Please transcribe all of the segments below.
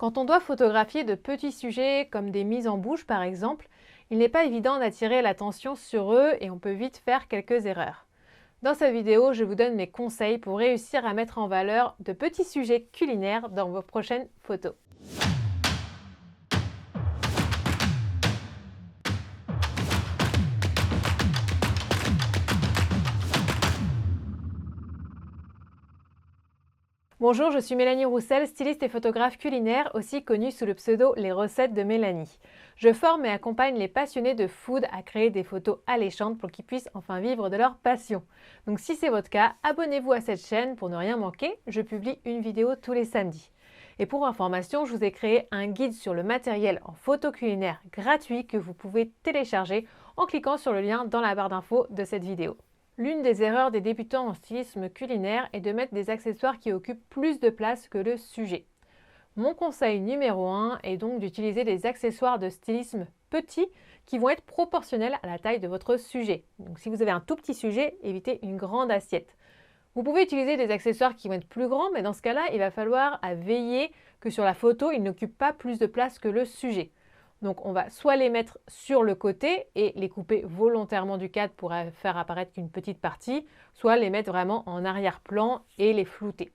Quand on doit photographier de petits sujets comme des mises en bouche par exemple, il n'est pas évident d'attirer l'attention sur eux et on peut vite faire quelques erreurs. Dans cette vidéo, je vous donne mes conseils pour réussir à mettre en valeur de petits sujets culinaires dans vos prochaines photos. Bonjour, je suis Mélanie Roussel, styliste et photographe culinaire, aussi connue sous le pseudo Les Recettes de Mélanie. Je forme et accompagne les passionnés de food à créer des photos alléchantes pour qu'ils puissent enfin vivre de leur passion. Donc si c'est votre cas, abonnez-vous à cette chaîne pour ne rien manquer, je publie une vidéo tous les samedis. Et pour information, je vous ai créé un guide sur le matériel en photo culinaire gratuit que vous pouvez télécharger en cliquant sur le lien dans la barre d'infos de cette vidéo. L'une des erreurs des débutants en stylisme culinaire est de mettre des accessoires qui occupent plus de place que le sujet. Mon conseil numéro 1 est donc d'utiliser des accessoires de stylisme petits qui vont être proportionnels à la taille de votre sujet. Donc si vous avez un tout petit sujet, évitez une grande assiette. Vous pouvez utiliser des accessoires qui vont être plus grands, mais dans ce cas-là, il va falloir veiller que sur la photo, ils n'occupent pas plus de place que le sujet. Donc on va soit les mettre sur le côté et les couper volontairement du cadre pour faire apparaître qu'une petite partie, soit les mettre vraiment en arrière-plan et les flouter.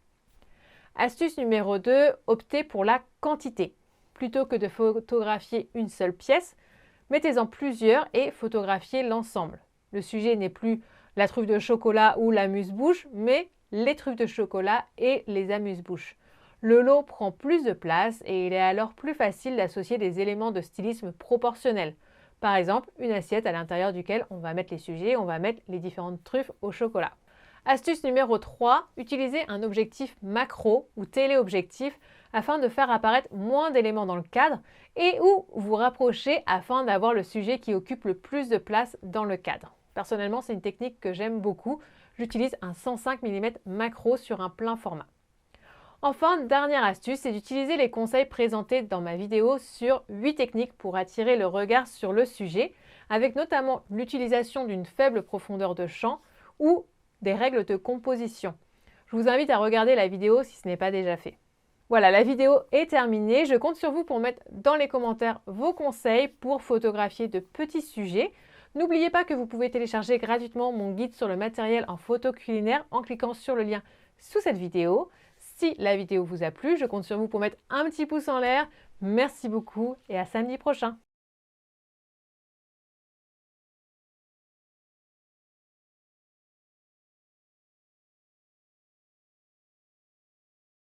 Astuce numéro 2, optez pour la quantité. Plutôt que de photographier une seule pièce, mettez-en plusieurs et photographiez l'ensemble. Le sujet n'est plus la truffe de chocolat ou l'amuse-bouche, mais les truffes de chocolat et les amuse-bouches. Le lot prend plus de place et il est alors plus facile d'associer des éléments de stylisme proportionnels. Par exemple, une assiette à l'intérieur duquel on va mettre les sujets, on va mettre les différentes truffes au chocolat. Astuce numéro 3, utilisez un objectif macro ou téléobjectif afin de faire apparaître moins d'éléments dans le cadre et ou vous rapprocher afin d'avoir le sujet qui occupe le plus de place dans le cadre. Personnellement, c'est une technique que j'aime beaucoup. J'utilise un 105 mm macro sur un plein format. Enfin, dernière astuce, c'est d'utiliser les conseils présentés dans ma vidéo sur 8 techniques pour attirer le regard sur le sujet, avec notamment l'utilisation d'une faible profondeur de champ ou des règles de composition. Je vous invite à regarder la vidéo si ce n'est pas déjà fait. Voilà, la vidéo est terminée. Je compte sur vous pour mettre dans les commentaires vos conseils pour photographier de petits sujets. N'oubliez pas que vous pouvez télécharger gratuitement mon guide sur le matériel en photo culinaire en cliquant sur le lien sous cette vidéo. Si la vidéo vous a plu, je compte sur vous pour mettre un petit pouce en l'air. Merci beaucoup et à samedi prochain.